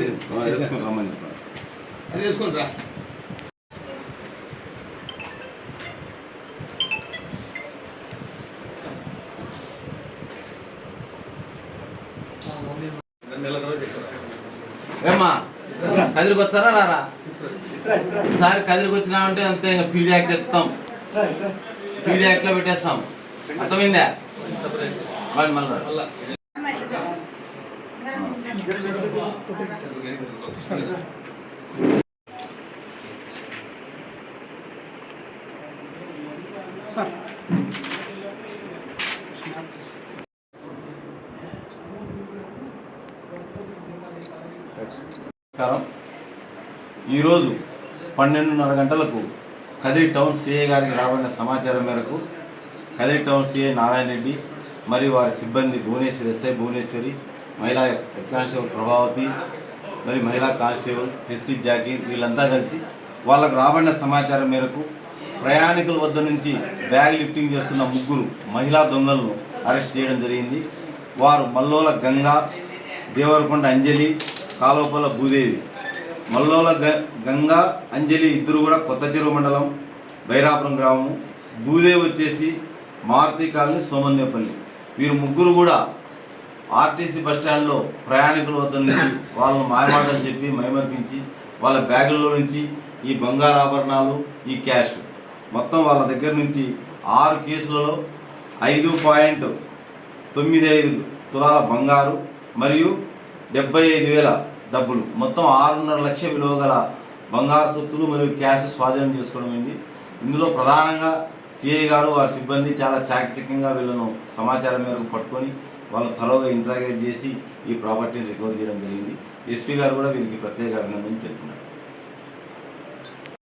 వేసుకుని రమ్మని చెప్పండి. అది వేసుకుని రా. ఏమ్మా కదిరికి వచ్చారా రారా? ఈసారి కదిరికి వచ్చినామంటే అంతే, ఇంకా పీడీ యాక్ట్ ఎత్తుతాం, పీడీ యాక్ట్లో పెట్టేస్తాం. అర్థమైందా? మళ్ళీ నమస్కారం. ఈరోజు 12:30 గంటలకు కదిరి టౌన్ సిఐ గారికి రాబడిన సమాచారం మేరకు కదిరి టౌన్ సిఐ నారాయణ రెడ్డి మరియు వారి సిబ్బంది భువనేశ్వరి, ఎస్ఐ భువనేశ్వరి, మహిళా హెడ్ కానిస్టేబుల్ ప్రభావతి మరియు మహిళా కానిస్టేబుల్ ఎస్సీ జాకీర్ వీళ్ళంతా కలిసి వాళ్ళకు రాబడిన సమాచారం మేరకు ప్రయాణికుల వద్ద నుంచి బ్యాగ్ లిఫ్టింగ్ చేస్తున్న 3 మహిళా దొంగలను అరెస్ట్ చేయడం జరిగింది. వారు మల్లోల గంగా, దేవరకొండ అంజలి, కాలోపల భూదేవి. మల్లోల గంగా, అంజలి ఇద్దరు కూడా కొత్త చెరువు మండలం బైరాపురం గ్రామం, భూదేవి వచ్చేసి మారుతి కాలనీ సోమందేపల్లి. వీరు 3 కూడా ఆర్టీసీ బస్టాండ్లో ప్రయాణికుల వద్ద నుంచి వాళ్ళను మాయమాటలు చెప్పి మైమర్పించి వాళ్ళ బ్యాగుల్లో నుంచి ఈ బంగారు ఆభరణాలు, ఈ క్యాష్ మొత్తం వాళ్ళ దగ్గర నుంచి 6 కేసులలో 5.95 తులాల బంగారు మరియు 75,000 డబ్బులు, మొత్తం 6.5 లక్షల విలువ గల బంగారు సొత్తులు మరియు క్యాష్ స్వాధీనం చేసుకోవడం అయింది. ఇందులో ప్రధానంగా సిఐ గారు వారి సిబ్బంది చాలా చాకచక్యంగా వీళ్ళను సమాచారం మేరకు పట్టుకొని వాళ్ళు త్వరగా ఇంట్రాగేట్ చేసి ఈ ప్రాపర్టీని రికవర్ చేయడం జరిగింది. ఎస్పీ గారు కూడా వీరికి ప్రత్యేక అభినందనలు తెలుపుతున్నారు.